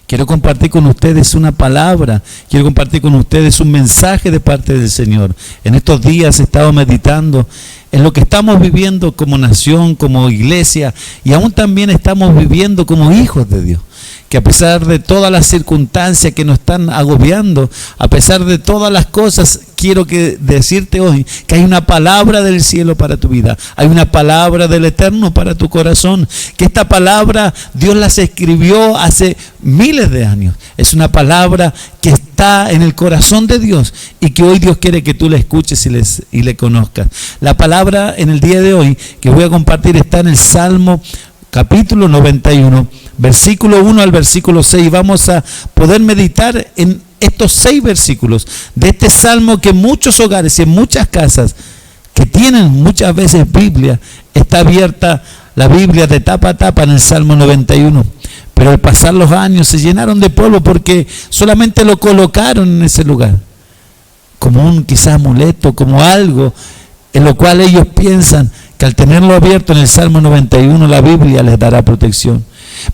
Quiero compartir con ustedes una palabra, quiero compartir con ustedes un mensaje de parte del Señor. En estos días he estado meditando en lo que estamos viviendo como nación, como iglesia, y aún también estamos viviendo como hijos de Dios. Que a pesar de todas las circunstancias que nos están agobiando, a pesar de todas las cosas, quiero decirte hoy que hay una palabra del cielo para tu vida, hay una palabra del Eterno para tu corazón, que esta palabra Dios las escribió hace miles de años. Es una palabra que está en el corazón de Dios y que hoy Dios quiere que tú la escuches y le conozcas. La palabra en el día de hoy que voy a compartir está en el Salmo capítulo 91, versículo 1 al versículo 6. Vamos a poder meditar en estos 6 versículos de este salmo que en muchos hogares y en muchas casas que tienen muchas veces Biblia, está abierta la Biblia de tapa a tapa en el Salmo 91. Pero al pasar los años se llenaron de polvo porque solamente lo colocaron en ese lugar, como un quizás amuleto, como algo en lo cual ellos piensan que al tenerlo abierto en el Salmo 91 la Biblia les dará protección.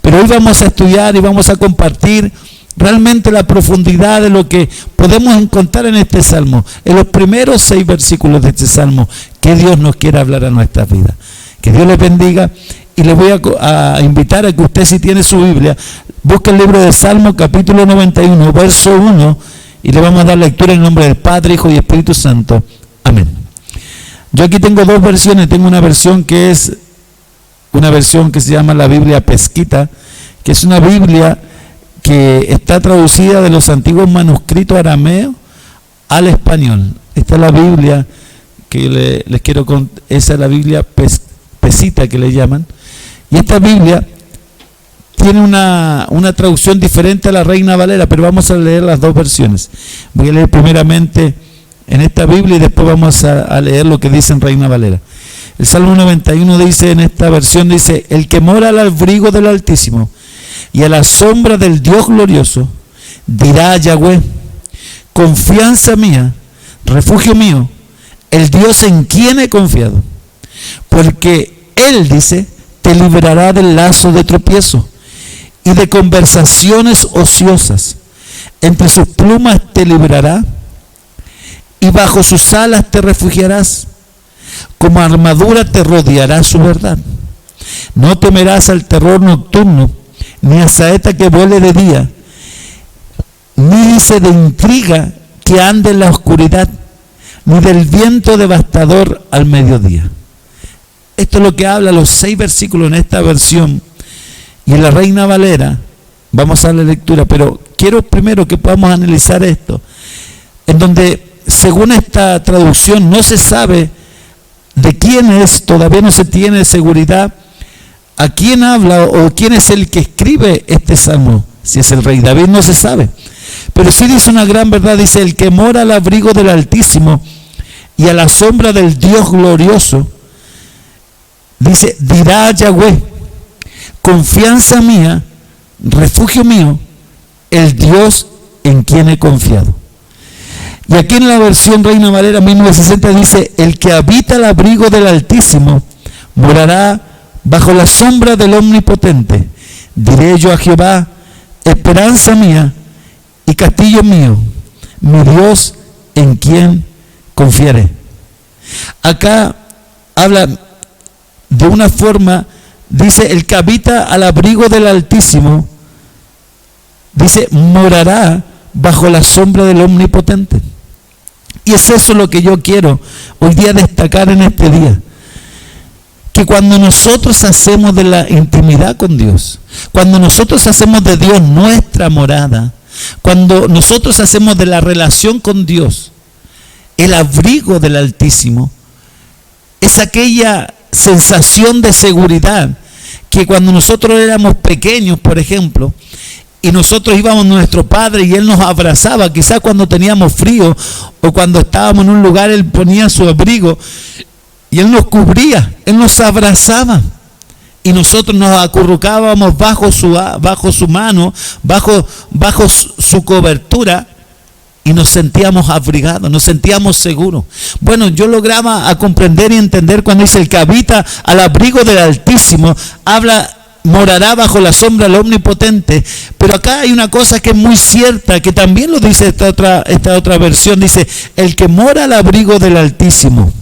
Pero hoy vamos a estudiar y vamos a compartir realmente la profundidad de lo que podemos encontrar en este Salmo, en los primeros 6 versículos de este Salmo, que Dios nos quiere hablar a nuestras vidas. Que Dios les bendiga y les voy a invitar a que usted, si tiene su Biblia, busque el libro de Salmo capítulo 91, verso 1, y le vamos a dar lectura en nombre del Padre, Hijo y Espíritu Santo. Amén. Yo aquí tengo 2 versiones. Tengo una versión que se llama la Biblia Pesquita, que es una Biblia que está traducida de los antiguos manuscritos arameos al español. Esta es la Biblia que les quiero contar. Esa es la Biblia Pesita que le llaman. Y esta Biblia tiene una traducción diferente a la Reina Valera, pero vamos a leer las 2 versiones. Voy a leer primeramente en esta Biblia y después vamos a leer lo que dice en Reina Valera. El Salmo 91 dice, en esta versión dice: el que mora al abrigo del Altísimo y a la sombra del Dios glorioso, dirá a Yahweh, confianza mía, refugio mío, el Dios en quien he confiado. Porque Él, dice, te librará del lazo de tropiezo y de conversaciones ociosas. Entre sus plumas te librará y bajo sus alas te refugiarás. Como armadura te rodeará su verdad. No temerás al terror nocturno, ni a saeta que vuele de día, ni dice de intriga que ande en la oscuridad, ni del viento devastador al mediodía. Esto es lo que habla los 6 versículos en esta versión. Y en la Reina Valera vamos a darle lectura, pero quiero primero que podamos analizar esto, en donde según esta traducción no se sabe de quién es, todavía no se tiene seguridad a quién habla o quién es el que escribe este salmo. Si es el rey David no se sabe, pero sí dice una gran verdad. Dice: el que mora al abrigo del Altísimo y a la sombra del Dios glorioso, dice, dirá a Yahweh, confianza mía, refugio mío, el Dios en quien he confiado. Y aquí en la versión Reina Valera 1960 dice: el que habita al abrigo del Altísimo morará bajo la sombra del Omnipotente. Diré yo a Jehová, esperanza mía y castillo mío, mi Dios en quien confiaré. Acá habla de una forma, dice: el que habita al abrigo del Altísimo, dice, morará bajo la sombra del Omnipotente. Y es eso lo que yo quiero hoy día destacar en este día. Que cuando nosotros hacemos de la intimidad con Dios, cuando nosotros hacemos de Dios nuestra morada, cuando nosotros hacemos de la relación con Dios el abrigo del Altísimo, es aquella sensación de seguridad que cuando nosotros éramos pequeños, por ejemplo, y nosotros íbamos a nuestro padre y él nos abrazaba, quizás cuando teníamos frío o cuando estábamos en un lugar, él ponía su abrigo y él nos cubría, él nos abrazaba y nosotros nos acurrucábamos bajo su mano, bajo su cobertura, y nos sentíamos abrigados, nos sentíamos seguros. Bueno, yo lograba a comprender y entender cuando dice el que habita al abrigo del Altísimo, habla morará bajo la sombra del Omnipotente. Pero acá hay una cosa que es muy cierta, que también lo dice esta otra versión, dice, el que mora al abrigo del Altísimo.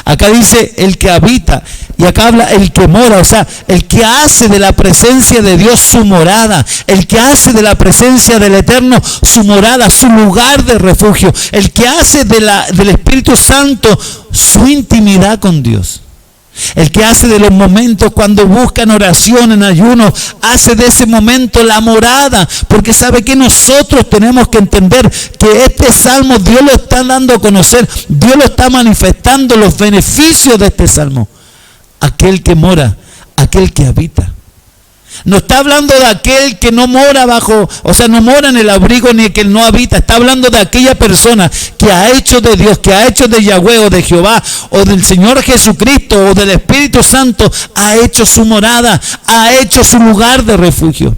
Acá dice el que habita, y acá habla el que mora, o sea, el que hace de la presencia de Dios su morada, el que hace de la presencia del Eterno su morada, su lugar de refugio, el que hace del Espíritu Santo su intimidad con Dios. El que hace de los momentos cuando buscan oración en ayuno, hace de ese momento la morada, porque sabe que nosotros tenemos que entender que este salmo Dios lo está dando a conocer, Dios lo está manifestando, los beneficios de este salmo. Aquel que mora, aquel que habita. No está hablando de aquel que no mora bajo, o sea, no mora en el abrigo ni el que no habita. Está hablando de aquella persona que ha hecho de Dios, que ha hecho de Yahweh o de Jehová o del Señor Jesucristo o del Espíritu Santo, ha hecho su morada, ha hecho su lugar de refugio.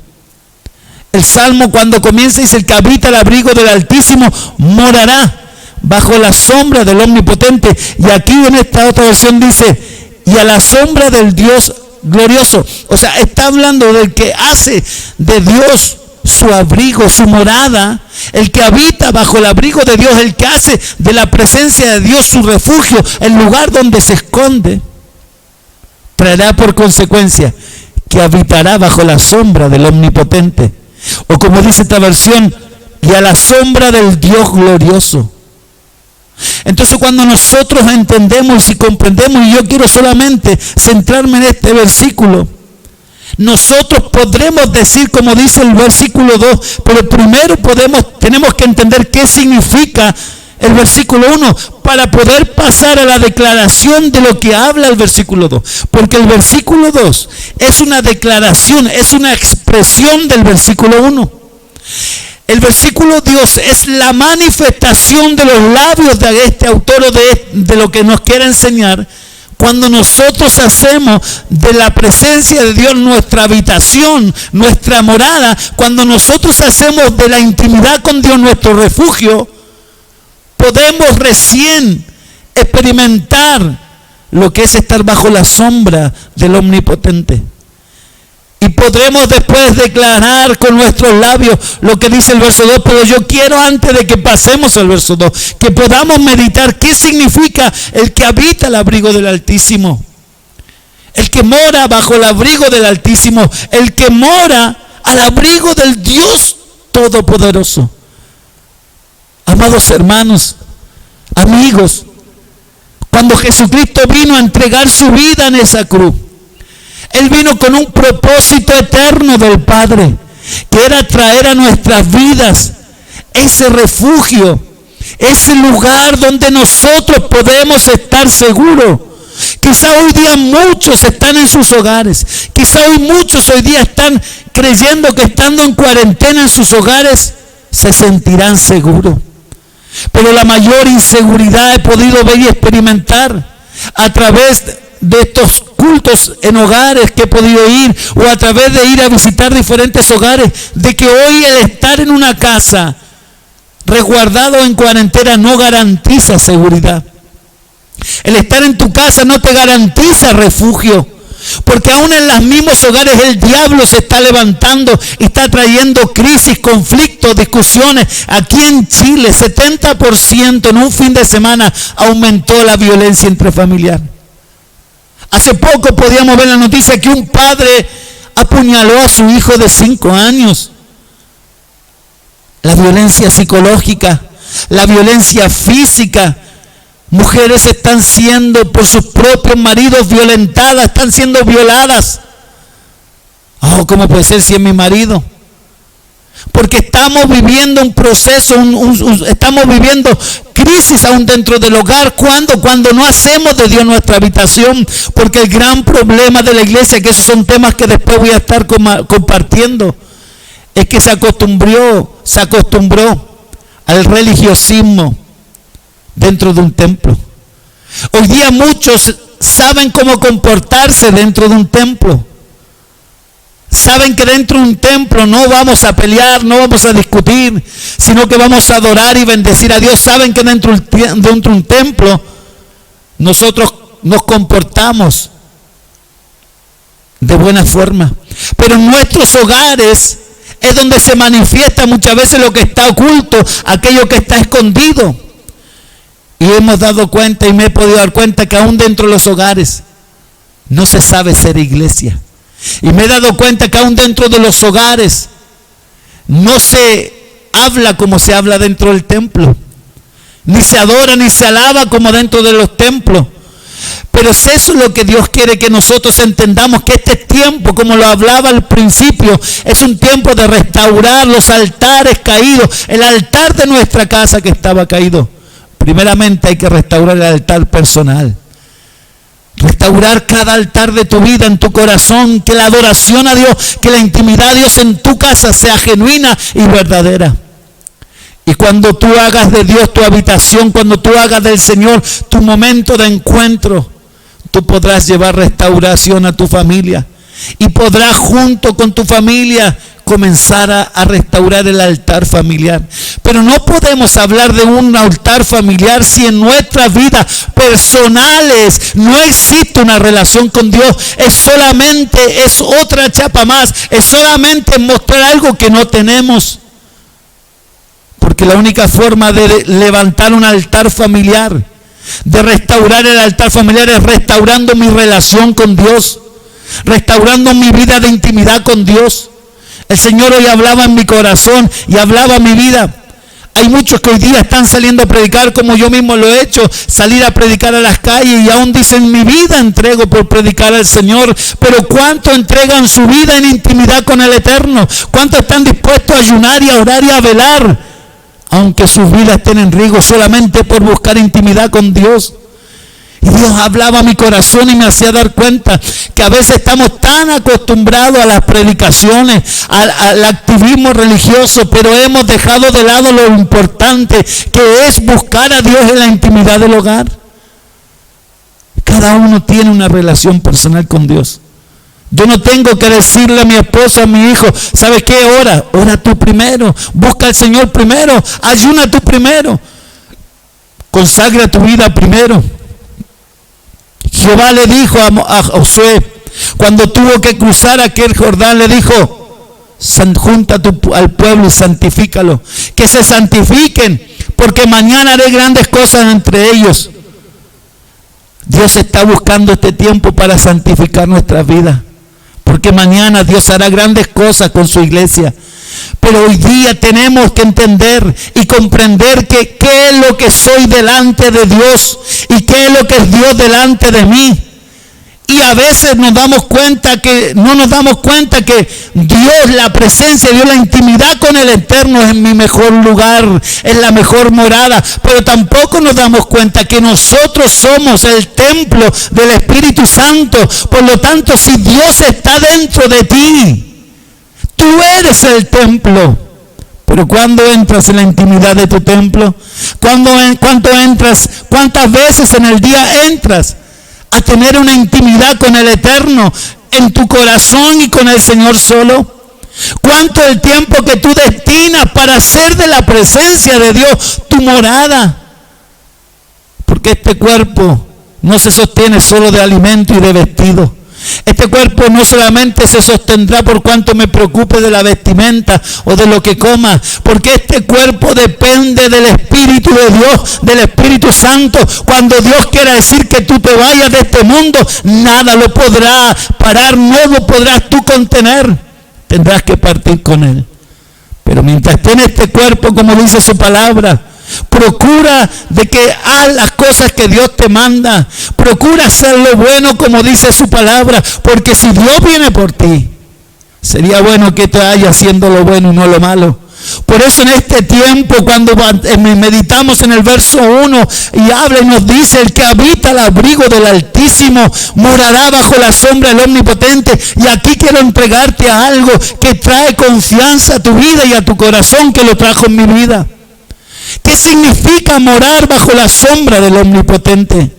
El Salmo cuando comienza dice, el que habita el abrigo del Altísimo morará bajo la sombra del Omnipotente. Y aquí en esta otra versión dice, y a la sombra del Dios glorioso. O sea, está hablando del que hace de Dios su abrigo, su morada, el que habita bajo el abrigo de Dios, el que hace de la presencia de Dios su refugio, el lugar donde se esconde, traerá por consecuencia que habitará bajo la sombra del Omnipotente. O como dice esta versión, y a la sombra del Dios glorioso. Entonces cuando nosotros entendemos y comprendemos, y yo quiero solamente centrarme en este versículo, nosotros podremos decir como dice el versículo 2, pero primero tenemos que entender qué significa el versículo 1 para poder pasar a la declaración de lo que habla el versículo 2. Porque el versículo 2 es una declaración, es una expresión del versículo 1. El versículo Dios es la manifestación de los labios de este autor o de lo que nos quiere enseñar. Cuando nosotros hacemos de la presencia de Dios nuestra habitación, nuestra morada, cuando nosotros hacemos de la intimidad con Dios nuestro refugio, podemos recién experimentar lo que es estar bajo la sombra del Omnipotente. Y podremos después declarar con nuestros labios lo que dice el verso 2, pero yo quiero antes de que pasemos al verso 2, que podamos meditar qué significa el que habita el abrigo del Altísimo. El que mora bajo el abrigo del Altísimo, el que mora al abrigo del Dios Todopoderoso. Amados hermanos, amigos, cuando Jesucristo vino a entregar su vida en esa cruz, Él vino con un propósito eterno del Padre, que era traer a nuestras vidas ese refugio, ese lugar donde nosotros podemos estar seguros. Quizá hoy día muchos están en sus hogares, quizá hoy muchos hoy día están creyendo que estando en cuarentena en sus hogares se sentirán seguros. Pero la mayor inseguridad he podido ver y experimentar a través de estos cultos en hogares que he podido ir, o a través de ir a visitar diferentes hogares, de que hoy el estar en una casa resguardado en cuarentena no garantiza seguridad. El estar en tu casa no te garantiza refugio, porque aún en los mismos hogares el diablo se está levantando y está trayendo crisis, conflictos, discusiones. Aquí en Chile 70% en un fin de semana aumentó la violencia intrafamiliar. Hace poco podíamos ver la noticia que un padre apuñaló a su hijo de 5 años. La violencia psicológica, la violencia física. Mujeres están siendo por sus propios maridos violentadas, están siendo violadas. Oh, ¿cómo puede ser si es mi marido? Porque estamos viviendo un proceso, estamos viviendo crisis aún dentro del hogar. Cuando no hacemos de Dios nuestra habitación. Porque el gran problema de la iglesia, que esos son temas que después voy a estar compartiendo, es que se acostumbró al religiosismo dentro de un templo. Hoy día muchos saben cómo comportarse dentro de un templo. Saben que dentro de un templo no vamos a pelear, no vamos a discutir, sino que vamos a adorar y bendecir a Dios. Saben que dentro de un templo nosotros nos comportamos de buena forma. Pero en nuestros hogares es donde se manifiesta muchas veces lo que está oculto, aquello que está escondido. Y hemos dado cuenta y me he podido dar cuenta que aún dentro de los hogares no se sabe ser iglesia. Y me he dado cuenta que aún dentro de los hogares no se habla como se habla dentro del templo. Ni se adora ni se alaba como dentro de los templos. Pero es eso lo que Dios quiere que nosotros entendamos, que este tiempo, como lo hablaba al principio, es un tiempo de restaurar los altares caídos. El altar de nuestra casa que estaba caído. Primeramente hay que restaurar el altar personal. Restaurar cada altar de tu vida, en tu corazón, que la adoración a Dios, que la intimidad a Dios en tu casa sea genuina y verdadera. Y cuando tú hagas de Dios tu habitación, cuando tú hagas del Señor tu momento de encuentro, tú podrás llevar restauración a tu familia. Y podrás junto con tu familia comenzar a restaurar el altar familiar. Pero no podemos hablar de un altar familiar si en nuestras vidas personales no existe una relación con Dios. Es otra chapa más, es solamente mostrar algo que no tenemos. Porque la única forma de levantar un altar familiar, de restaurar el altar familiar, es restaurando mi relación con Dios, restaurando mi vida de intimidad con Dios. El Señor hoy hablaba en mi corazón y hablaba en mi vida. Hay muchos que hoy día están saliendo a predicar como yo mismo lo he hecho, salir a predicar a las calles y aún dicen: mi vida entrego por predicar al Señor. Pero ¿cuánto entregan su vida en intimidad con el Eterno? ¿Cuánto están dispuestos a ayunar y a orar y a velar, aunque sus vidas estén en riesgo, solamente por buscar intimidad con Dios? Y Dios hablaba a mi corazón y me hacía dar cuenta que a veces estamos tan acostumbrados a las predicaciones, al activismo religioso, pero hemos dejado de lado lo importante que es buscar a Dios en la intimidad del hogar. Cada uno tiene una relación personal con Dios. Yo no tengo que decirle a mi esposa, a mi hijo: ¿sabes qué? Ora tú primero, busca al Señor primero, ayuna tú primero, consagra tu vida primero. Jehová le dijo a Josué, cuando tuvo que cruzar aquel Jordán, le dijo: junta al pueblo y santifícalo, que se santifiquen, porque mañana haré grandes cosas entre ellos. Dios está buscando este tiempo para santificar nuestras vidas, porque mañana Dios hará grandes cosas con su iglesia. Pero hoy día tenemos que entender y comprender que qué es lo que soy delante de Dios y qué es lo que es Dios delante de mí. Y a veces no nos damos cuenta que Dios, la presencia de Dios, la intimidad con el Eterno es mi mejor lugar, es la mejor morada. Pero tampoco nos damos cuenta que nosotros somos el templo del Espíritu Santo. Por lo tanto, si Dios está dentro de ti, tú eres el templo. Pero cuando entras en la intimidad de tu templo, cuántas veces en el día entras a tener una intimidad con el Eterno en tu corazón y con el Señor solo? ¿Cuánto el tiempo que tú destinas para hacer de la presencia de Dios tu morada? Porque este cuerpo no se sostiene solo de alimento y de vestido. Este cuerpo no solamente se sostendrá por cuanto me preocupe de la vestimenta o de lo que coma, porque este cuerpo depende del Espíritu de Dios, del Espíritu Santo. Cuando Dios quiera decir que tú te vayas de este mundo, nada lo podrá parar, no lo podrás tú contener. Tendrás que partir con Él. Pero mientras esté en este cuerpo, como dice su palabra, procura de que haz las cosas que Dios te manda. Procura hacer lo bueno como dice su palabra, porque si Dios viene por ti, sería bueno que te vayas haciendo lo bueno y no lo malo. Por eso en este tiempo, cuando meditamos en el verso 1 y habla y nos dice: el que habita al abrigo del Altísimo morará bajo la sombra del Omnipotente. Y aquí quiero entregarte a algo que trae confianza a tu vida y a tu corazón, que lo trajo en mi vida. ¿Qué significa morar bajo la sombra del Omnipotente?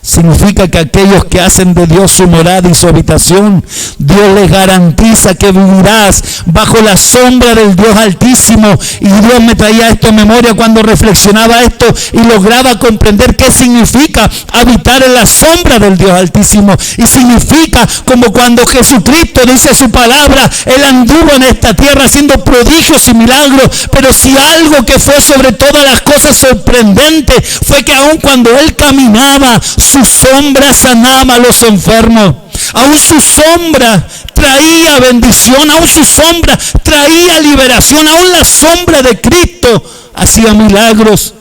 Significa que aquellos que hacen de Dios su morada y su habitación, Dios les garantiza que vivirás bajo la sombra del Dios Altísimo. Y Dios me traía esto en memoria cuando reflexionaba esto y lograba comprender qué significa habitar en la sombra del Dios Altísimo. Y significa como cuando Jesucristo dice su palabra, Él anduvo en esta tierra haciendo prodigios y milagros, pero si algo que fue sobre todas las cosas sorprendente fue que aun cuando Él caminaba, su sombra sanaba a los enfermos. Aún su sombra traía bendición, aún su sombra traía liberación, aún la sombra de Cristo hacía milagros.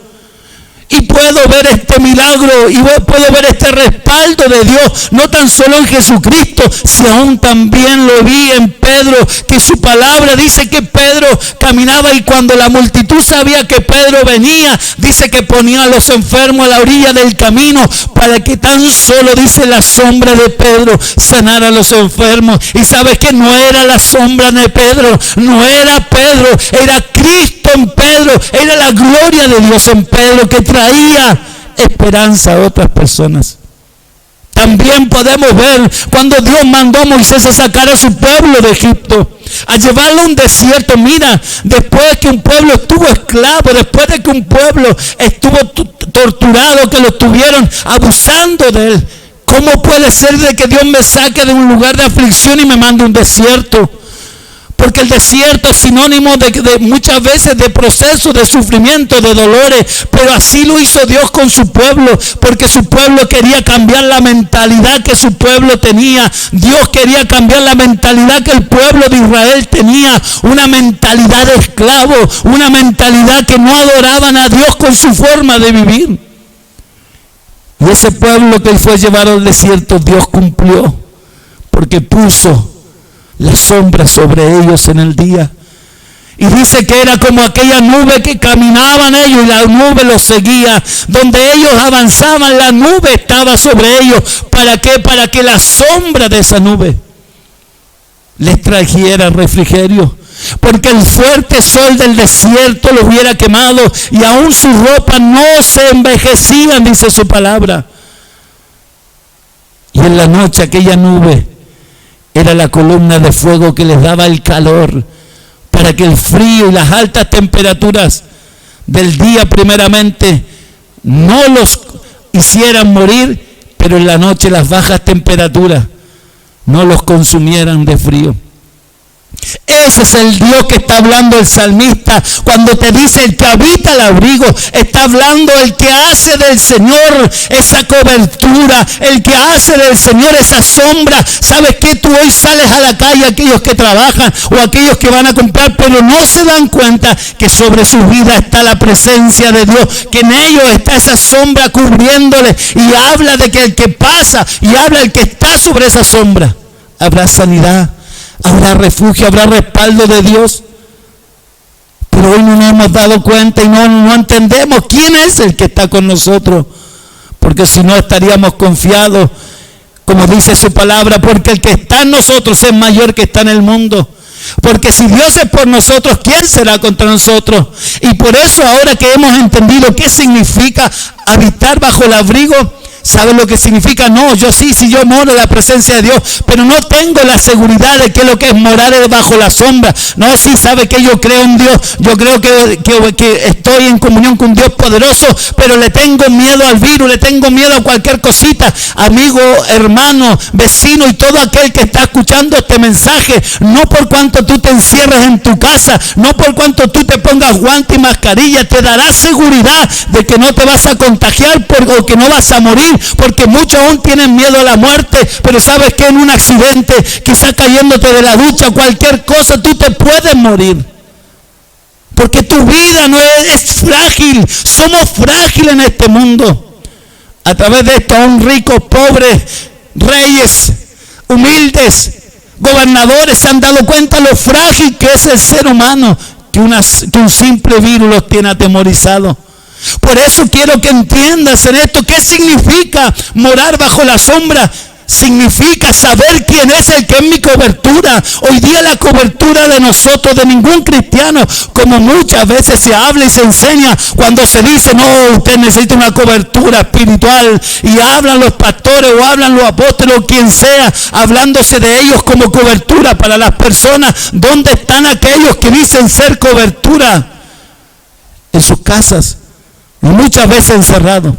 Y puedo ver este milagro y puedo ver este respaldo de Dios, no tan solo en Jesucristo, sino aún también lo vi en Pedro, que su palabra dice que Pedro caminaba y cuando la multitud sabía que Pedro venía, dice que ponía a los enfermos a la orilla del camino para que tan solo, dice, la sombra de Pedro sanara a los enfermos. Y sabes que no era la sombra de Pedro, no era Pedro, era Cristo en Pedro, era la gloria de Dios en Pedro que traía esperanza a otras personas. También podemos ver cuando Dios mandó a Moisés a sacar a su pueblo de Egipto, a llevarlo a un desierto. Mira, después que un pueblo estuvo esclavo, después de que un pueblo estuvo torturado, que lo estuvieron abusando de él, ¿cómo puede ser de que Dios me saque de un lugar de aflicción y me mande a un desierto? Porque el desierto es sinónimo de muchas veces de procesos, de sufrimiento, de dolores. Pero así lo hizo Dios con su pueblo, porque su pueblo quería cambiar la mentalidad que su pueblo tenía. Dios quería cambiar la mentalidad que el pueblo de Israel tenía. Una mentalidad de esclavo, una mentalidad que no adoraban a Dios con su forma de vivir. Y ese pueblo que fue llevado al desierto, Dios cumplió, porque puso la sombra sobre ellos en el día. Y dice que era como aquella nube que caminaban ellos y la nube los seguía. Donde ellos avanzaban, la nube estaba sobre ellos. ¿Para qué? Para que la sombra de esa nube les trajera refrigerio. Porque el fuerte sol del desierto los hubiera quemado y aún sus ropas no se envejecían, dice su palabra. Y en la noche aquella nube era la columna de fuego que les daba el calor para que el frío y las altas temperaturas del día primeramente no los hicieran morir, pero en la noche las bajas temperaturas no los consumieran de frío. Ese es el Dios que está hablando el salmista cuando te dice el que habita el abrigo. Está hablando el que hace del Señor esa cobertura, el que hace del Señor esa sombra. ¿Sabes qué? Tú hoy sales a la calle, aquellos que trabajan o aquellos que van a comprar, pero no se dan cuenta que sobre sus vidas está la presencia de Dios, que en ellos está esa sombra cubriéndole, y habla de que el que pasa y habla el que está sobre esa sombra, habrá sanidad, habrá refugio, habrá respaldo de Dios. Pero hoy no nos hemos dado cuenta y no entendemos quién es el que está con nosotros, porque si no estaríamos confiados, como dice su palabra, porque el que está en nosotros es mayor que está en el mundo. Porque si Dios es por nosotros, ¿quién será contra nosotros? Y por eso ahora que hemos entendido qué significa habitar bajo el abrigo, ¿sabes lo que significa? No, yo sí, si yo moro en la presencia de Dios, pero no tengo la seguridad de que lo que es morar es bajo la sombra. No, sí, sabe que yo creo en Dios, yo creo que estoy en comunión con Dios poderoso, pero le tengo miedo al virus, le tengo miedo a cualquier cosita. Amigo, hermano, vecino y todo aquel que está escuchando este mensaje, no por cuanto tú te encierres en tu casa, no por cuanto tú te pongas guante y mascarilla, te dará seguridad de que no te vas a contagiar o que no vas a morir. Porque muchos aún tienen miedo a la muerte, pero sabes que en un accidente, quizá cayéndote de la ducha, cualquier cosa, tú te puedes morir. Porque tu vida no es frágil, somos frágiles en este mundo. A través de esto, aún ricos, pobres, reyes, humildes, gobernadores se han dado cuenta lo frágil que es el ser humano, que un simple virus los tiene atemorizados. Por eso quiero que entiendas en esto qué significa morar bajo la sombra. significa saber quién es el que es mi cobertura. Hoy día la cobertura de nosotros, de ningún cristiano, como muchas veces se habla y se enseña, cuando se dice, no, usted necesita una cobertura espiritual, y hablan los pastores o hablan los apóstoles o quien sea, hablándose de ellos como cobertura para las personas. ¿Dónde están aquellos que dicen ser cobertura? En sus casas, y muchas veces encerrados.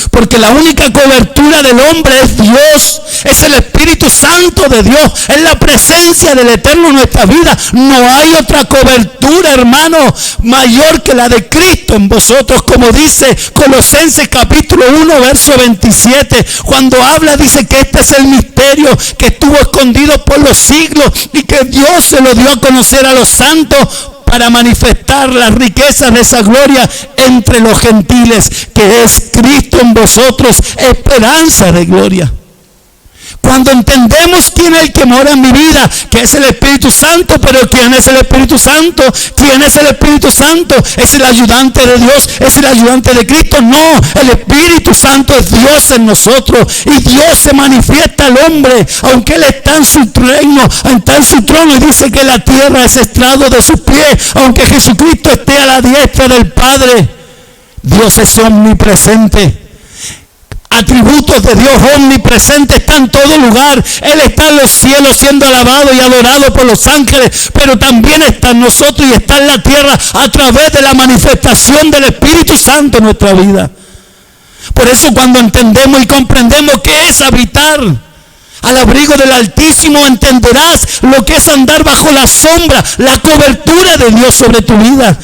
Porque la única cobertura del hombre es Dios, es el Espíritu Santo de Dios, es la presencia del Eterno en nuestra vida. No hay otra cobertura, hermano, mayor que la de Cristo en vosotros, como dice Colosenses capítulo 1, verso 27. Cuando habla, dice que este es el misterio que estuvo escondido por los siglos y que Dios se lo dio a conocer a los santos para manifestar las riquezas de esa gloria entre los gentiles, que es Cristo en vosotros, esperanza de gloria. Cuando entendemos quién es el que mora en mi vida, que es el Espíritu Santo, pero ¿quién es el Espíritu Santo? ¿Quién es el Espíritu Santo? ¿Es el ayudante de Dios? ¿Es el ayudante de Cristo? No, el Espíritu Santo es Dios en nosotros, y Dios se manifiesta al hombre, aunque Él está en su reino, está en su trono, y dice que la tierra es estrado de sus pies, aunque Jesucristo esté a la diestra del Padre. Dios es omnipresente. Atributos de Dios omnipresente, está en todo lugar. Él está en los cielos siendo alabado y adorado por los ángeles, pero también está en nosotros y está en la tierra a través de la manifestación del Espíritu Santo en nuestra vida. Por eso, cuando entendemos y comprendemos qué es habitar al abrigo del Altísimo, entenderás lo que es andar bajo la sombra, la cobertura de Dios sobre tu vida,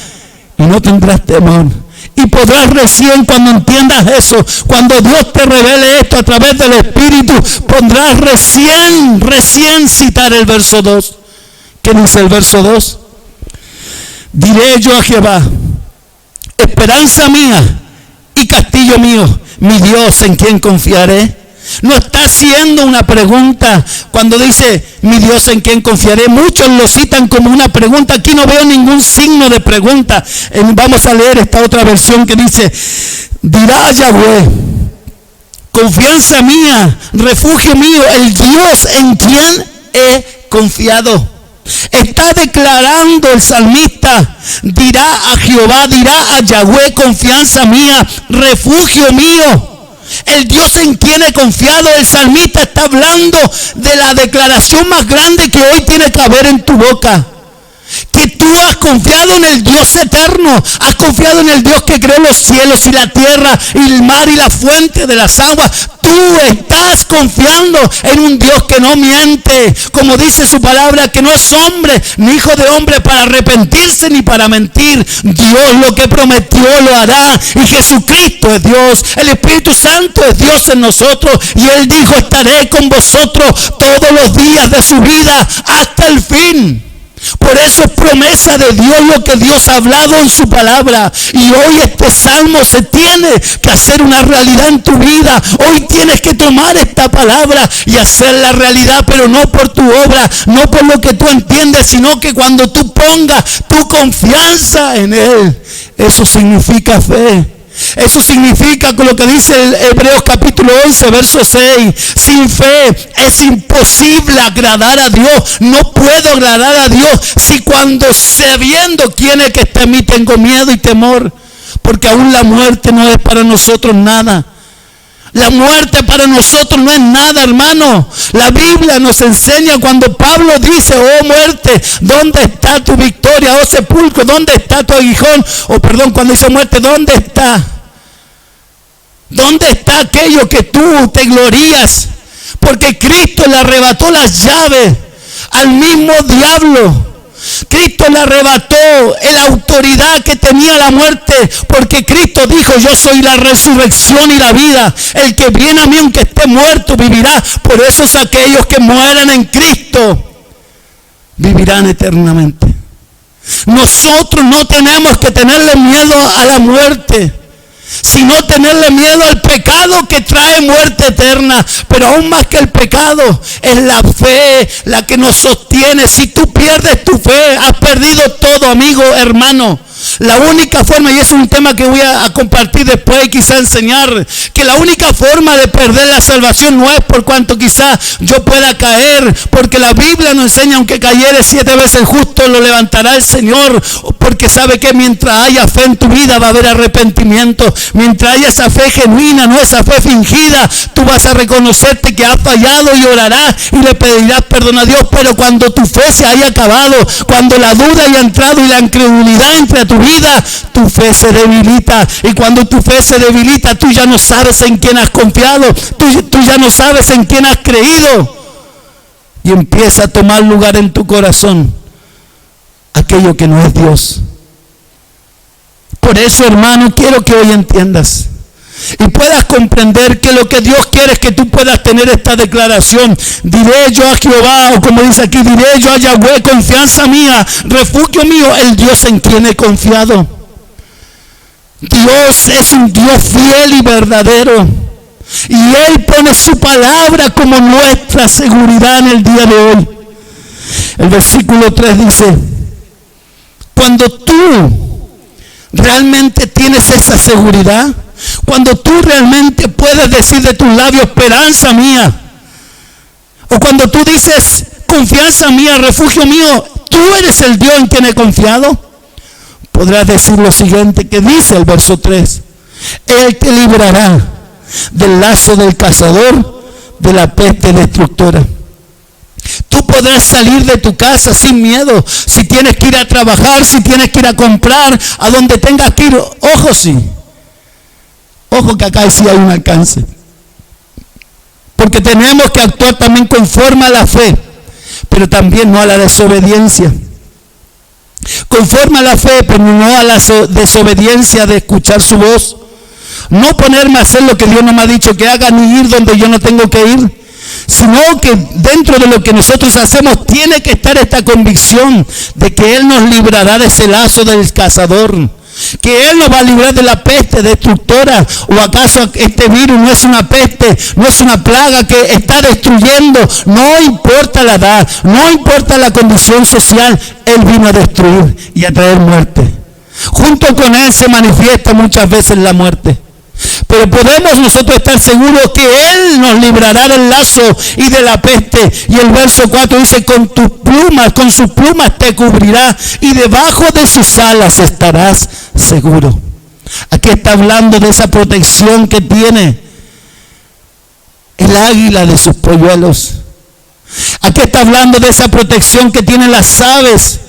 y no tendrás temor. Y podrás recién, cuando entiendas eso, cuando Dios te revele esto a través del Espíritu, podrás recién citar el verso 2. ¿Qué dice el verso 2? Diré yo a Jehová, esperanza mía y castillo mío, mi Dios en quien confiaré. No está haciendo una pregunta cuando dice mi Dios en quien confiaré. Muchos lo citan como una pregunta. Aquí no veo ningún signo de pregunta. Vamos a leer esta otra versión que dice, dirá Yahweh, confianza mía, refugio mío, el Dios en quien he confiado. Está declarando el salmista, dirá a Jehová, dirá a Yahweh, confianza mía, refugio mío, el Dios en quien he confiado. El salmista está hablando de la declaración más grande que hoy tiene que haber en tu boca. Que tú has confiado en el Dios eterno, has confiado en el Dios que creó los cielos y la tierra y el mar y la fuente de las aguas. Tú estás confiando en un Dios que no miente, como dice su palabra, que no es hombre ni hijo de hombre para arrepentirse ni para mentir. Dios lo que prometió lo hará, y Jesucristo es Dios, el Espíritu Santo es Dios en nosotros, y Él dijo, estaré con vosotros todos los días de su vida hasta el fin. Por eso es promesa de Dios lo que Dios ha hablado en su palabra. Y hoy este salmo se tiene que hacer una realidad en tu vida. Hoy tienes que tomar esta palabra y hacerla realidad, pero no por tu obra, no por lo que tú entiendes, sino que cuando tú pongas tu confianza en Él. Eso significa fe. Eso significa con lo que dice el Hebreos capítulo 11, verso 6. Sin fe es imposible agradar a Dios. No puedo agradar a Dios si cuando sabiendo quién es que está en mí tengo miedo y temor. Porque aún la muerte no es para nosotros nada. La muerte para nosotros no es nada, hermano. La Biblia nos enseña cuando Pablo dice, oh muerte, ¿dónde está tu victoria? Oh sepulcro, ¿dónde está tu aguijón? O perdón, cuando dice muerte, ¿dónde está? ¿Dónde está aquello que tú te glorías? Porque Cristo le arrebató las llaves al mismo diablo. Cristo le arrebató la autoridad que tenía la muerte, porque Cristo dijo, yo soy la resurrección y la vida. El que viene a mí, aunque esté muerto, vivirá. Por eso es aquellos que mueran en Cristo vivirán eternamente. Nosotros no tenemos que tenerle miedo a la muerte, sino tenerle miedo al pecado que trae muerte eterna. Pero aún más que el pecado, es la fe la que nos sostiene. Si tú pierdes tu fe, has perdido todo, amigo, hermano. La única forma, y es un tema que voy a compartir después y quizá enseñar, que la única forma de perder la salvación no es por cuanto quizá yo pueda caer, porque la Biblia nos enseña, aunque cayere 7 veces justo, lo levantará el Señor, porque sabe que mientras haya fe en tu vida va a haber arrepentimiento. Mientras haya esa fe genuina, no esa fe fingida, tú vas a reconocerte que has fallado y orarás y le pedirás perdón a Dios. Pero cuando tu fe se haya acabado, cuando la duda haya entrado y la incredulidad entre a tu vida, tu fe se debilita. Y cuando tu fe se debilita, tú ya no sabes en quién has confiado, tú ya no sabes en quién has creído, y empieza a tomar lugar en tu corazón aquello que no es Dios. Por eso, hermano, quiero que hoy entiendas y puedas comprender que lo que Dios quiere es que tú puedas tener esta declaración: diré yo a Jehová, o como dice aquí, diré yo a Yahweh, confianza mía, refugio mío, el Dios en quien he confiado. Dios es un Dios fiel y verdadero, y Él pone su palabra como nuestra seguridad en el día de hoy. El versículo 3 dice: cuando tú realmente tienes esa seguridad, cuando tú realmente puedes decir de tus labios, esperanza mía, o cuando tú dices, confianza mía, refugio mío, tú eres el Dios en quien he confiado, podrás decir lo siguiente que dice el verso 3: Él te librará del lazo del cazador, de la peste destructora. Tú podrás salir de tu casa sin miedo. Si tienes que ir a trabajar, si tienes que ir a comprar, a donde tengas que ir, ojo sí. Ojo que acá sí hay un alcance. Porque tenemos que actuar también conforme a la fe, pero también no a la desobediencia. Conforme a la fe, pero no a la desobediencia de escuchar su voz. No ponerme a hacer lo que Dios no me ha dicho que haga, ni ir donde yo no tengo que ir, sino que dentro de lo que nosotros hacemos tiene que estar esta convicción de que Él nos librará de ese lazo del cazador, que Él nos va a librar de la peste destructora. ¿O acaso este virus no es una peste, no es una plaga que está destruyendo? No importa la edad, no importa la condición social, Él vino a destruir y a traer muerte. Junto con Él se manifiesta muchas veces la muerte. Pero podemos nosotros estar seguros que Él nos librará del lazo y de la peste. Y el verso 4 dice: con tus plumas, con sus plumas te cubrirá, y debajo de sus alas estarás seguro. Aquí está hablando de esa protección que tiene el águila de sus polluelos. Aquí está hablando de esa protección que tienen las aves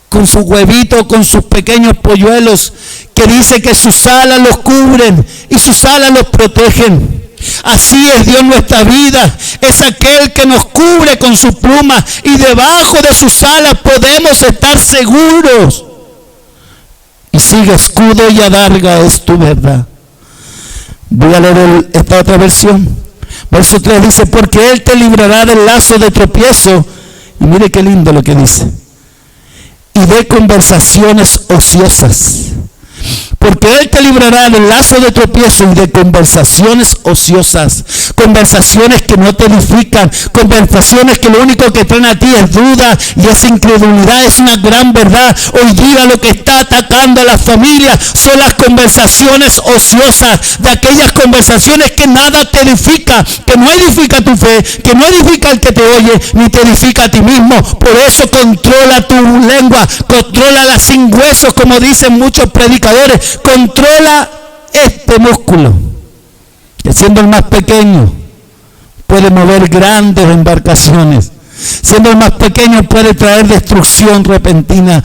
con sus huevitos, con sus pequeños polluelos, que dice que sus alas los cubren y sus alas los protegen. Así es Dios nuestra vida, es aquel que nos cubre con sus plumas, y debajo de sus alas podemos estar seguros. Y sigue: escudo y adarga es tu verdad. Voy a leer esta otra versión. Verso 3 dice: porque Él te librará del lazo de tropiezo. Y mire qué lindo lo que dice: y de conversaciones ociosas. Porque Él te librará del lazo de tropiezo y de conversaciones ociosas. Conversaciones que no te edifican, conversaciones que lo único que traen a ti es duda y es incredulidad. Es una gran verdad. Hoy día lo que está atacando a las familias son las conversaciones ociosas, de aquellas conversaciones que nada te edifica, que no edifica tu fe, que no edifica al que te oye, ni te edifica a ti mismo. Por eso controla tu lengua, contrólala sin huesos, como dicen muchos predicadores. Controla este músculo, que siendo el más pequeño puede mover grandes embarcaciones. Siendo el más pequeño puede traer destrucción repentina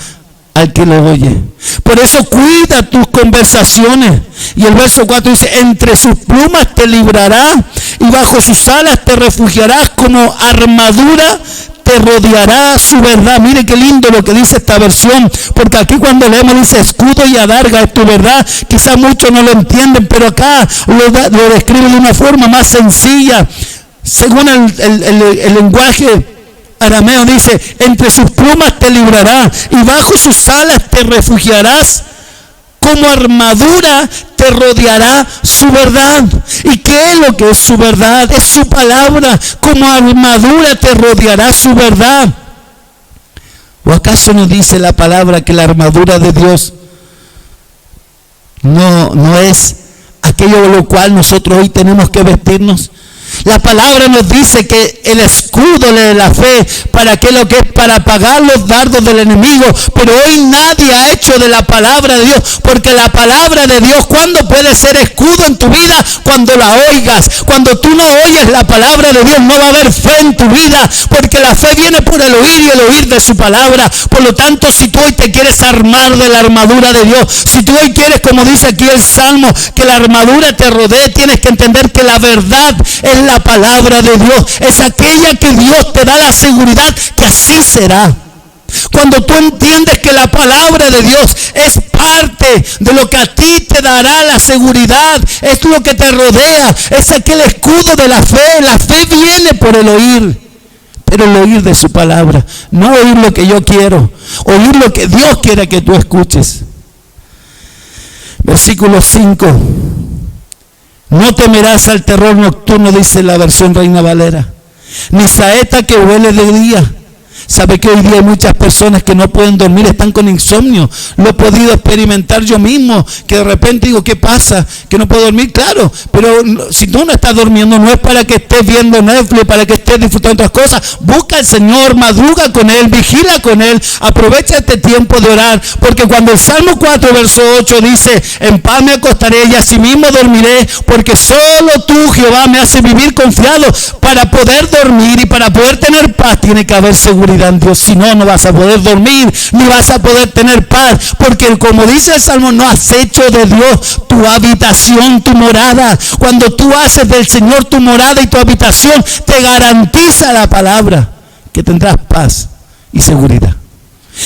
al que lo oye. Por eso cuida tus conversaciones. Y el verso 4 dice: entre sus plumas te librará, y bajo sus alas te refugiarás, como armadura te rodeará su verdad. Mire qué lindo lo que dice esta versión, porque aquí cuando leemos dice: escudo y adarga es tu verdad. Quizá muchos no lo entienden, pero acá lo describe de una forma más sencilla. Según el lenguaje arameo dice: entre sus plumas te librará, y bajo sus alas te refugiarás, como armadura te rodeará su verdad. ¿Y qué es lo que es su verdad? Es su palabra. Como armadura te rodeará su verdad. ¿O acaso no dice la palabra que la armadura de Dios no es aquello de lo cual nosotros hoy tenemos que vestirnos. La palabra nos dice que el escudo de la fe, ¿para qué lo que es? Para apagar los dardos del enemigo. Pero hoy nadie ha hecho de la palabra de Dios, porque la palabra de Dios, ¿cuándo puede ser escudo en tu vida? Cuando la oigas. Cuando tú no oyes la palabra de Dios, no va a haber fe en tu vida, porque la fe viene por el oír y el oír de su palabra. Por lo tanto, si tú hoy te quieres armar de la armadura de Dios, si tú hoy quieres, como dice aquí el Salmo, que la armadura te rodee, tienes que entender que la verdad es la palabra de Dios, es aquella que Dios te da la seguridad que así será. Cuando tú entiendes que la palabra de Dios es parte de lo que a ti te dará la seguridad, es lo que te rodea, es aquel escudo de la fe viene por el oír, pero el oír de su palabra, no oír lo que yo quiero, oír lo que Dios quiere que tú escuches. Versículo 5. No temerás al terror nocturno, dice la versión Reina Valera, ni saeta que huele de día. Sabe que hoy día hay muchas personas que no pueden dormir, están con insomnio. Lo he podido experimentar yo mismo, que de repente digo, ¿qué pasa? Que no puedo dormir, claro, pero si tú no estás durmiendo, no es para que estés viendo Netflix, para que estés disfrutando otras cosas. Busca al Señor, madruga con Él, vigila con Él, aprovecha este tiempo de orar, porque cuando el Salmo 4, verso 8 dice, en paz me acostaré y asimismo dormiré, porque solo tú, Jehová, me hace vivir confiado. Para poder dormir y para poder tener paz, tiene que haber seguridad en Dios. Si no, no vas a poder dormir, ni vas a poder tener paz, porque como dice el Salmo, no has hecho de Dios tu habitación, tu morada. Cuando tú haces del Señor tu morada y tu habitación, te garantiza la palabra que tendrás paz y seguridad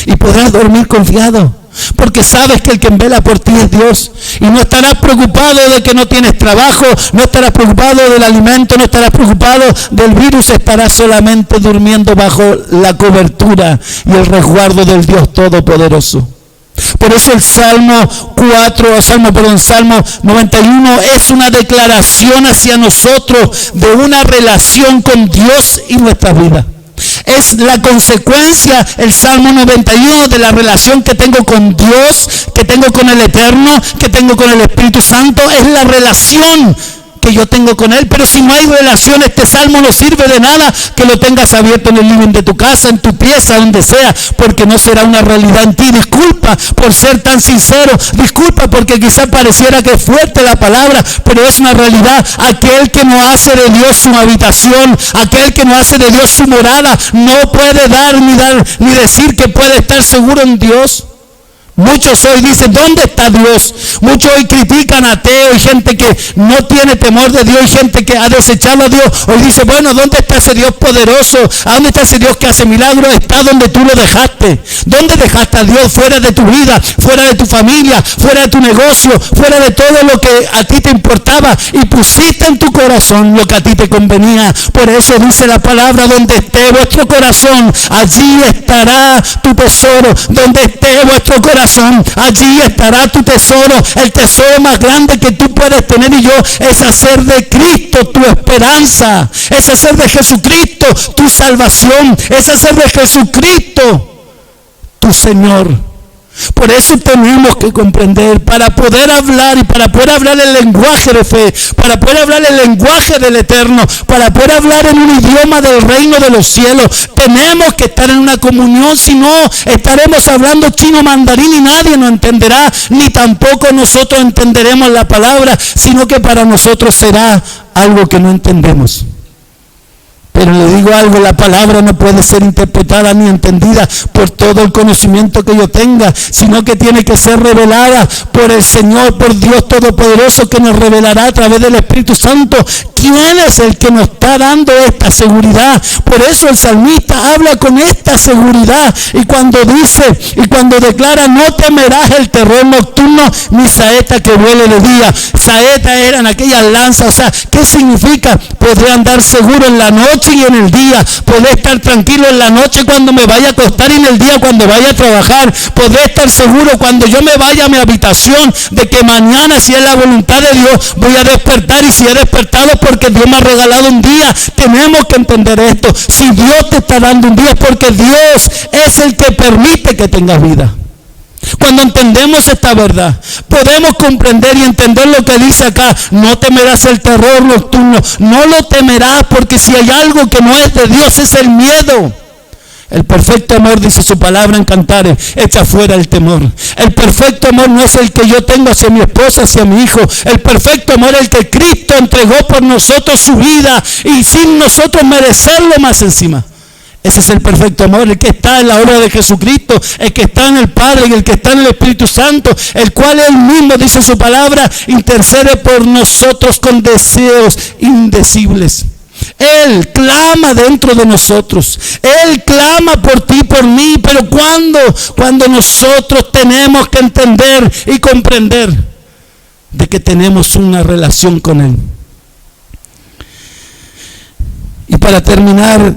y podrás dormir confiado, porque sabes que el que vela por ti es Dios, y no estarás preocupado de que no tienes trabajo, no estarás preocupado del alimento, no estarás preocupado del virus, estarás solamente durmiendo bajo la cobertura y el resguardo del Dios Todopoderoso. Por eso el Salmo 91 es una declaración hacia nosotros de una relación con Dios y nuestra vida. Es la consecuencia, el Salmo 91, de la relación que tengo con Dios, que tengo con el Eterno, que tengo con el Espíritu Santo. Es la relación que yo tengo con Él. Pero si no hay relación, este salmo no sirve de nada que lo tengas abierto en el living de tu casa, en tu pieza, donde sea, porque no será una realidad en ti. Disculpa por ser tan sincero, disculpa porque quizá pareciera que es fuerte la palabra, pero es una realidad. Aquel que no hace de Dios su habitación, aquel que no hace de Dios su morada, no puede dar ni decir que puede estar seguro en Dios. Muchos hoy dicen, ¿dónde está Dios? Muchos hoy critican a ateos y gente que no tiene temor de Dios y gente que ha desechado a Dios. Hoy dice, bueno, ¿dónde está ese Dios poderoso? ¿A dónde está ese Dios que hace milagros? Está donde tú lo dejaste. ¿Dónde dejaste a Dios? Fuera de tu vida, fuera de tu familia, fuera de tu negocio, fuera de todo lo que a ti te importaba, y pusiste en tu corazón lo que a ti te convenía. Por eso dice la palabra, donde esté vuestro corazón, allí estará tu tesoro. Donde esté vuestro corazón, allí estará tu tesoro. El tesoro más grande que tú puedes tener y yo es hacer de Cristo tu esperanza, es hacer de Jesucristo tu salvación, es hacer de Jesucristo tu Señor. Por eso tenemos que comprender, para poder hablar y para poder hablar el lenguaje de fe, para poder hablar el lenguaje del Eterno, para poder hablar en un idioma del reino de los cielos, tenemos que estar en una comunión. Si no, estaremos hablando chino mandarín y nadie nos entenderá, ni tampoco nosotros entenderemos la palabra, sino que para nosotros será algo que no entendemos. Pero le digo algo, la palabra no puede ser interpretada ni entendida por todo el conocimiento que yo tenga, sino que tiene que ser revelada por el Señor, por Dios Todopoderoso, que nos revelará a través del Espíritu Santo quién es el que nos está dando esta seguridad. Por eso el salmista habla con esta seguridad, y cuando dice y cuando declara, no temerás el terror nocturno, ni saeta que vuele de día. Saeta eran aquellas lanzas. O sea, ¿qué significa? Podré andar seguro en la noche y en el día. Podré estar tranquilo en la noche cuando me vaya a acostar, y en el día cuando vaya a trabajar. Podré estar seguro cuando yo me vaya a mi habitación de que mañana, si es la voluntad de Dios, voy a despertar, y si he despertado porque Dios me ha regalado un día. Tenemos que entender esto. Si Dios te está dando un día, es porque Dios es el que permite que tengas vida. Cuando entendemos esta verdad, podemos comprender y entender lo que dice acá. No temerás el terror nocturno. No lo temerás, porque si hay algo que no es de Dios es el miedo. El perfecto amor, dice su palabra en Cantares, echa fuera el temor. El perfecto amor no es el que yo tengo hacia mi esposa, hacia mi hijo. El perfecto amor es el que Cristo entregó por nosotros su vida y sin nosotros merecerlo más encima. Ese es el perfecto amor, el que está en la obra de Jesucristo, el que está en el Padre y el que está en el Espíritu Santo, el cual él mismo, dice su palabra, intercede por nosotros con deseos indecibles. Él clama dentro de nosotros. Él clama por ti, por mí. Pero cuando nosotros tenemos que entender y comprender de que tenemos una relación con Él. Y para terminar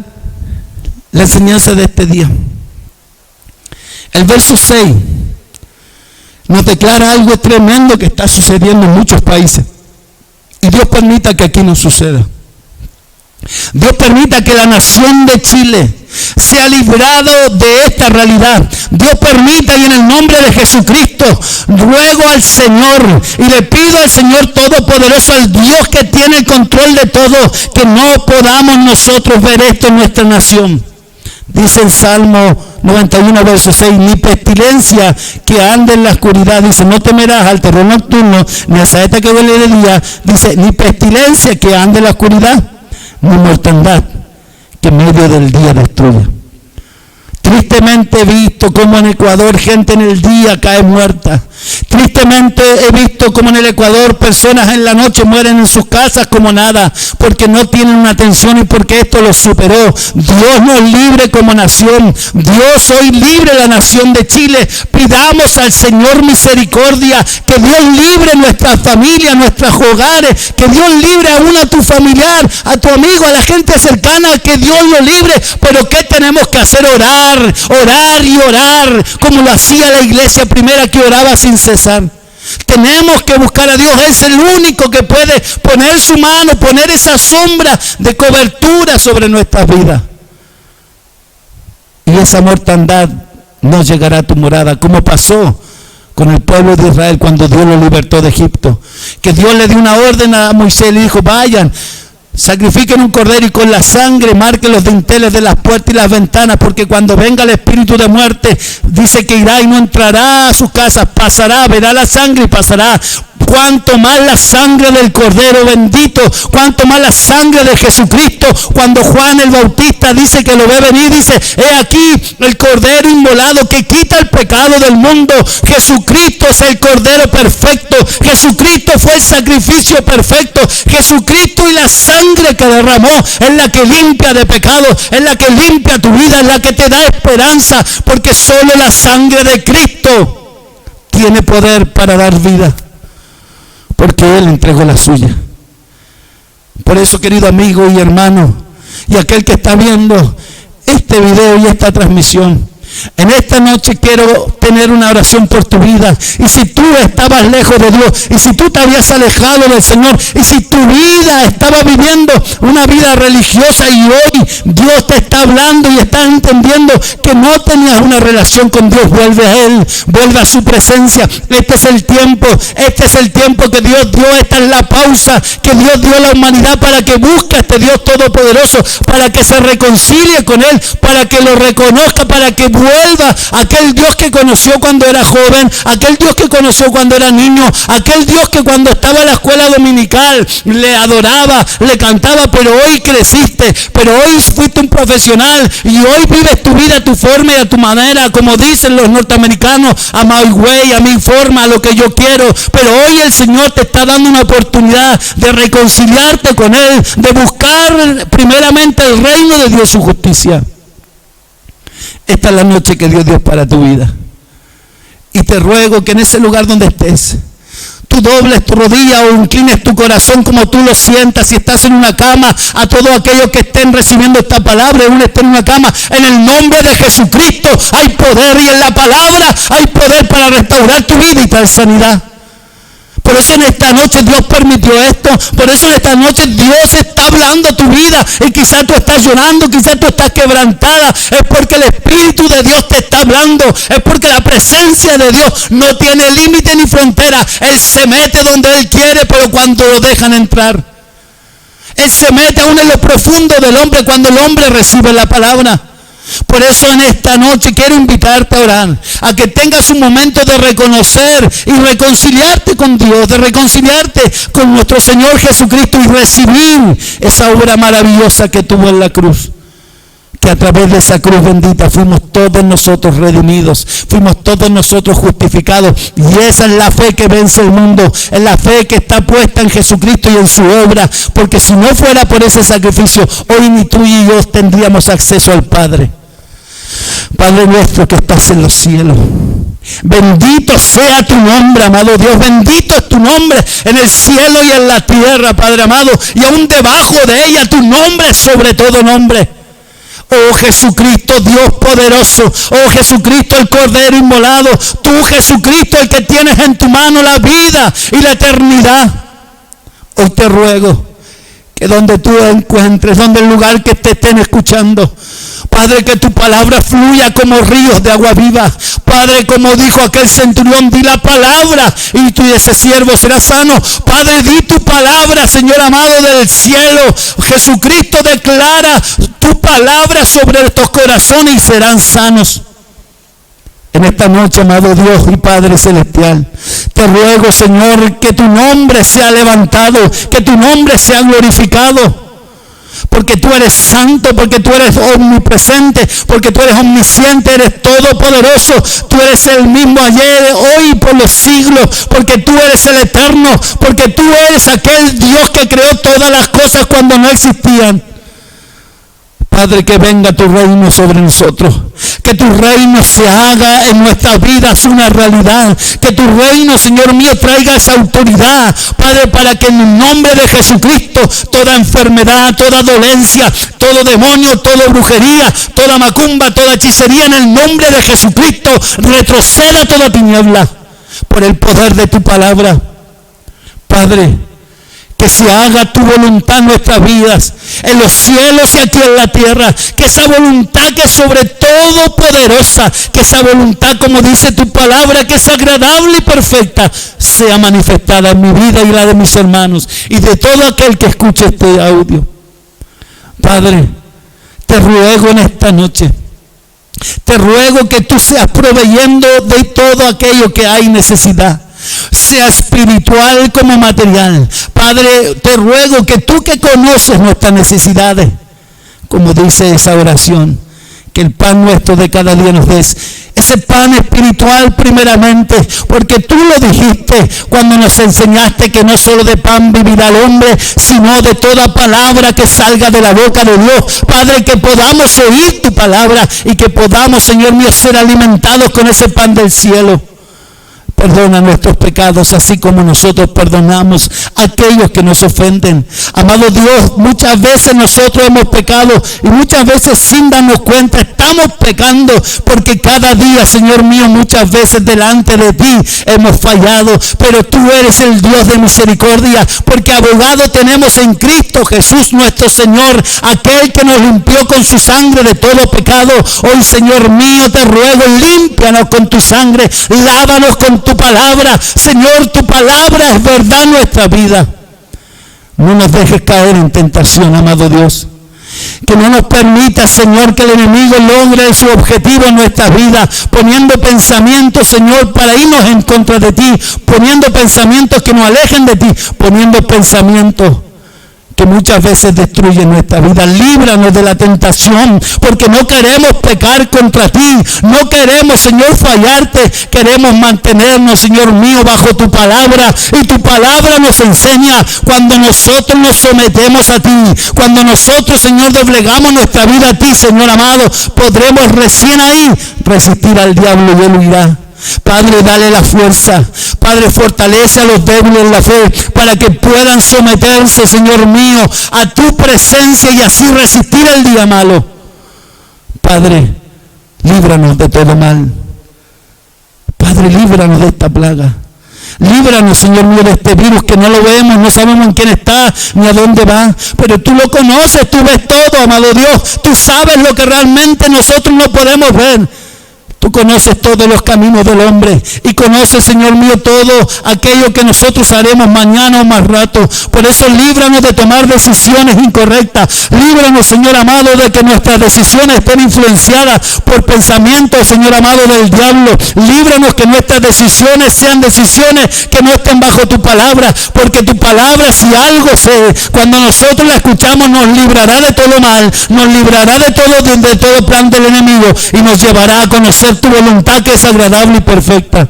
la enseñanza de este día, el verso 6 nos declara algo tremendo que está sucediendo en muchos países. Y Dios permita que aquí no suceda. Dios permita que la nación de Chile sea librado de esta realidad. Dios permita, y en el nombre de Jesucristo ruego al Señor y le pido al Señor Todopoderoso, al Dios que tiene el control de todo, que no podamos nosotros ver esto en nuestra nación. Dice el Salmo 91, verso 6, ni pestilencia que ande en la oscuridad. Dice, no temerás al terror nocturno, ni a saeta que huele de día. Dice, ni pestilencia que ande en la oscuridad, ni mortandad que en medio del día destruye. Tristemente he visto como en Ecuador gente en el día cae muerta. Tristemente he visto como en el Ecuador personas en la noche mueren en sus casas como nada, porque no tienen una atención y porque esto los superó. Dios nos libre como nación. Dios hoy libre la nación de Chile. Pidamos al Señor misericordia, que Dios libre nuestras familias, nuestros hogares, que Dios libre aún a tu familiar, a tu amigo, a la gente cercana, que Dios lo libre. Pero ¿qué tenemos que hacer? Orar, orar y orar, como lo hacía la iglesia primera, que oraba sin cesar. Tenemos que buscar a Dios. Es el único que puede poner su mano, poner esa sombra de cobertura sobre nuestras vidas. Y esa mortandad no llegará a tu morada, como pasó con el pueblo de Israel cuando Dios lo libertó de Egipto. Que Dios le dio una orden a Moisés, le dijo, vayan, sacrifiquen un cordero y con la sangre marquen los dinteles de las puertas y las ventanas, porque cuando venga el espíritu de muerte, dice que irá y no entrará a sus casas, pasará, verá la sangre y pasará. Cuanto más la sangre del Cordero bendito, cuanto más la sangre de Jesucristo. Cuando Juan el Bautista dice que lo ve venir, dice, he aquí el Cordero inmolado que quita el pecado del mundo. Jesucristo es el Cordero perfecto. Jesucristo fue el sacrificio perfecto. Jesucristo y la sangre que derramó es la que limpia de pecado, es la que limpia tu vida, es la que te da esperanza, porque solo la sangre de Cristo tiene poder para dar vida, porque Él entregó la suya. Por eso, querido amigo y hermano, y aquel que está viendo este video y esta transmisión, en esta noche quiero tener una oración por tu vida. Y si tú estabas lejos de Dios, y si tú te habías alejado del Señor, y si tu vida estaba viviendo una vida religiosa y hoy Dios te está hablando y estás entendiendo que no tenías una relación con Dios, vuelve a Él, vuelve a su presencia. Este es el tiempo que Dios dio. Esta es la pausa que Dios dio a la humanidad para que busque a este Dios todopoderoso, para que se reconcilie con Él, para que lo reconozca, para que vuelva aquel Dios que conoció cuando era joven, aquel Dios que conoció cuando era niño, aquel Dios que cuando estaba en la escuela dominical le adoraba, le cantaba, pero hoy creciste, pero hoy fuiste un profesional y hoy vives tu vida a tu forma y a tu manera, como dicen los norteamericanos, a my way, a mi forma, a lo que yo quiero. Pero hoy el Señor te está dando una oportunidad de reconciliarte con Él, de buscar primeramente el reino de Dios, su justicia. Esta es la noche que Dios dio para tu vida. Y te ruego que en ese lugar donde estés, tú dobles tu rodilla o inclines tu corazón como tú lo sientas. Si estás en una cama, a todos aquellos que estén recibiendo esta palabra, uno esté en una cama, en el nombre de Jesucristo hay poder, y en la palabra hay poder para restaurar tu vida y traer sanidad. Por eso en esta noche Dios permitió esto. Por eso en esta noche Dios está hablando a tu vida. Y quizás tú estás llorando, quizás tú estás quebrantada. Es porque el Espíritu de Dios te está hablando. Es porque la presencia de Dios no tiene límite ni frontera. Él se mete donde Él quiere, pero cuando lo dejan entrar. Él se mete aún en lo profundo del hombre cuando el hombre recibe la palabra. Por eso en esta noche quiero invitarte a orar, a que tengas un momento de reconocer y reconciliarte con Dios, de reconciliarte con nuestro Señor Jesucristo y recibir esa obra maravillosa que tuvo en la cruz. Que a través de esa cruz bendita fuimos todos nosotros redimidos, fuimos todos nosotros justificados. Y esa es la fe que vence el mundo, es la fe que está puesta en Jesucristo y en su obra. Porque si no fuera por ese sacrificio, hoy ni tú y yo tendríamos acceso al Padre. Padre nuestro que estás en los cielos, bendito sea tu nombre, amado Dios. Bendito es tu nombre en el cielo y en la tierra, Padre amado. Y aún debajo de ella tu nombre sobre todo nombre. Oh Jesucristo, Dios poderoso. Oh Jesucristo, el Cordero inmolado. Tú, Jesucristo, el que tienes en tu mano la vida y la eternidad. Hoy te ruego que donde tú encuentres, donde el lugar que te estén escuchando, Padre, que tu palabra fluya como ríos de agua viva. Padre, como dijo aquel centurión, di la palabra y tú y ese siervo será sano. Padre, di tu palabra, Señor amado del cielo. Jesucristo declara tu palabra sobre estos corazones y serán sanos. En esta noche, amado Dios y Padre Celestial, te ruego, Señor, que tu nombre sea levantado, que tu nombre sea glorificado. Porque tú eres santo, porque tú eres omnipresente, porque tú eres omnisciente, eres todopoderoso. Tú eres el mismo ayer, hoy y por los siglos, porque tú eres el eterno, porque tú eres aquel Dios que creó todas las cosas cuando no existían. Padre, que venga tu reino sobre nosotros, que tu reino se haga en nuestras vidas una realidad, que tu reino, Señor mío, traiga esa autoridad, Padre, para que en el nombre de Jesucristo toda enfermedad, toda dolencia, todo demonio, toda brujería, toda macumba, toda hechicería, en el nombre de Jesucristo retroceda toda tiniebla por el poder de tu palabra. Padre, que se haga tu voluntad en nuestras vidas, en los cielos y aquí en la tierra. Que esa voluntad que es sobre todo poderosa, que esa voluntad, como dice tu palabra, que es agradable y perfecta, sea manifestada en mi vida y la de mis hermanos y de todo aquel que escuche este audio. Padre, te ruego en esta noche, te ruego que tú seas proveyendo de todo aquello que hay necesidad, sea espiritual como material. Padre, te ruego que tú que conoces nuestras necesidades, como dice esa oración, que el pan nuestro de cada día nos des, ese pan espiritual primeramente, porque tú lo dijiste cuando nos enseñaste que no solo de pan vivirá el hombre, sino de toda palabra que salga de la boca de Dios. Padre, que podamos oír tu palabra y que podamos, Señor mío, ser alimentados con ese pan del cielo. Perdona nuestros pecados, así como nosotros perdonamos a aquellos que nos ofenden. Amado Dios, muchas veces nosotros hemos pecado y muchas veces sin darnos cuenta estamos pecando, porque cada día, Señor mío, muchas veces delante de ti hemos fallado, pero tú eres el Dios de misericordia, porque abogado tenemos en Cristo Jesús nuestro Señor, aquel que nos limpió con su sangre de todo pecado. Hoy, Señor mío, te ruego, límpianos con tu sangre, lávanos con tu palabra. Señor, tu palabra es verdad en nuestra vida. No nos dejes caer en tentación, amado Dios. Que no nos permita, Señor, que el enemigo logre su objetivo en nuestras vidas, poniendo pensamientos, Señor, para irnos en contra de ti, poniendo pensamientos que nos alejen de ti, poniendo pensamientos que muchas veces destruyen nuestra vida. Líbranos de la tentación, porque no queremos pecar contra ti, no queremos, Señor, fallarte, queremos mantenernos, Señor mío, bajo tu palabra, y tu palabra nos enseña cuando nosotros nos sometemos a ti, cuando nosotros, Señor, doblegamos nuestra vida a ti, Señor amado, podremos recién ahí resistir al diablo y él huirá. Padre, dale la fuerza. Padre, fortalece a los débiles en la fe para que puedan someterse, Señor mío, a tu presencia y así resistir el día malo. Padre, líbranos de todo mal. Padre, líbranos de esta plaga. Líbranos, Señor mío, de este virus que no lo vemos, no sabemos en quién está ni a dónde va, pero tú lo conoces, tú ves todo, amado Dios. Tú sabes lo que realmente nosotros no podemos ver. Tú conoces todos los caminos del hombre y conoces, Señor mío, todo aquello que nosotros haremos mañana o más rato. Por eso líbranos de tomar decisiones incorrectas. Líbranos, Señor amado, de que nuestras decisiones estén influenciadas por pensamientos, Señor amado, del diablo. Líbranos que nuestras decisiones sean decisiones que no estén bajo tu palabra, porque tu palabra, si algo cuando nosotros la escuchamos, nos librará de todo mal, nos librará de todo plan del enemigo y nos llevará a conocer tu voluntad, que es agradable y perfecta.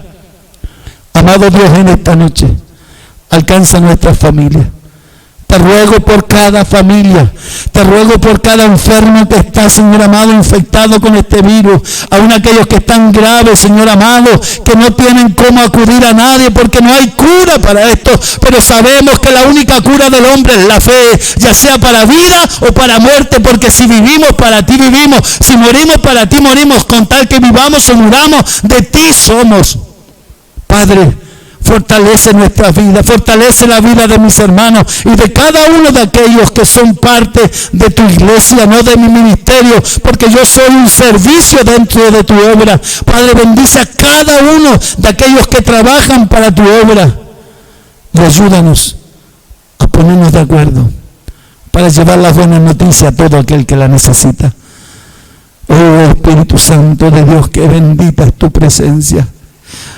Amado Dios, en esta noche alcanza nuestra familia. Te ruego por cada familia, te ruego por cada enfermo que está, Señor amado, infectado con este virus, aún aquellos que están graves, Señor amado, que no tienen cómo acudir a nadie porque no hay cura para esto, pero sabemos que la única cura del hombre es la fe, ya sea para vida o para muerte, porque si vivimos, para ti vivimos, si morimos, para ti morimos, con tal que vivamos o muramos, de ti somos. Padre, fortalece nuestra vida, fortalece la vida de mis hermanos y de cada uno de aquellos que son parte de tu iglesia, no de mi ministerio, porque yo soy un servicio dentro de tu obra. Padre, bendice a cada uno de aquellos que trabajan para tu obra y ayúdanos a ponernos de acuerdo para llevar las buenas noticias a todo aquel que la necesita. Oh Espíritu Santo de Dios, que bendita es tu presencia.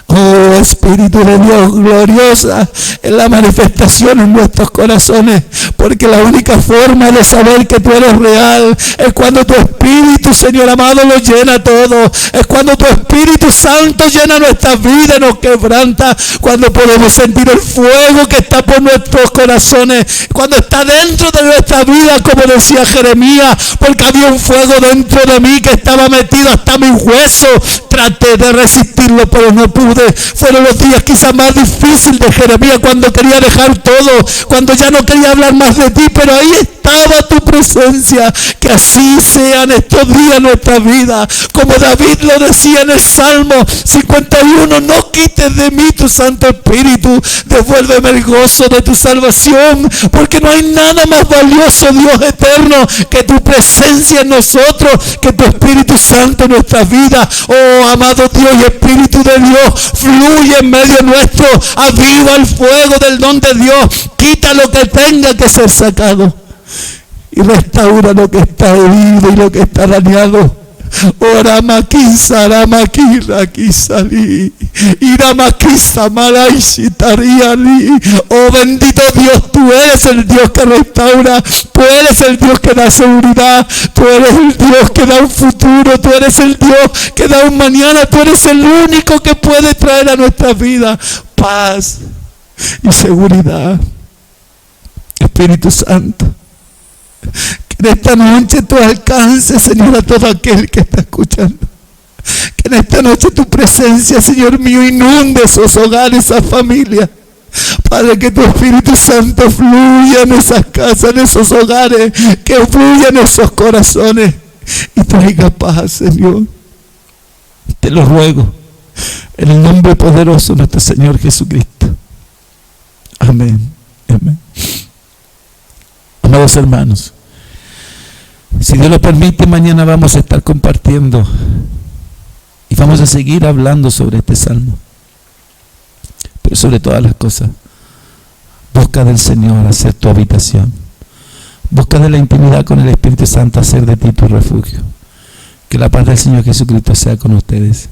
Oh Espíritu de Dios, gloriosa en la manifestación en nuestros corazones, porque la única forma de saber que tú eres real es cuando tu Espíritu, Señor amado, lo llena todo. Es cuando tu Espíritu Santo llena nuestras vidas, nos quebranta, cuando podemos sentir el fuego que está por nuestros corazones, cuando está dentro de nuestra vida, como decía Jeremías, porque había un fuego dentro de mí que estaba metido hasta mis huesos. Traté de resistirlo, pero no pude. Fueron los días quizás más difíciles de Jeremías, cuando quería dejar todo, cuando ya no quería hablar más de ti, pero ahí estaba tu presencia. Que así sean estos días nuestra vida, como David lo decía en el Salmo 51, no quites de mí tu Santo Espíritu, devuélveme el gozo de tu salvación, porque no hay nada más valioso, Dios eterno, que tu presencia en nosotros, que tu Espíritu Santo en nuestra vida. Oh amado Dios y Espíritu de Dios, fluye en medio nuestro, aviva el fuego del don de Dios, quita lo que tenga que ser sacado y restaura lo que está herido y lo que está dañado. Oramakisa, Ramakira, Kisali, Iramakisa, Malaishitariali. Oh bendito Dios, tú eres el Dios que restaura, tú eres el Dios que da seguridad, tú eres el Dios que da un futuro, tú eres el Dios que da un mañana, tú eres el único que puede traer a nuestra vida paz y seguridad. Espíritu Santo, que en esta noche tú alcances, Señor, a todo aquel que está escuchando. Que en esta noche tu presencia, Señor mío, inunde esos hogares, esas familias. Padre, que tu Espíritu Santo fluya en esas casas, en esos hogares, que fluya en esos corazones y traiga paz, Señor. Te lo ruego en el nombre poderoso de nuestro Señor Jesucristo. Amén. Amén. Amados hermanos, si Dios lo permite, mañana vamos a estar compartiendo y vamos a seguir hablando sobre este salmo. Pero sobre todas las cosas, busca del Señor hacer tu habitación. Busca de la intimidad con el Espíritu Santo hacer de ti tu refugio. Que la paz del Señor Jesucristo sea con ustedes.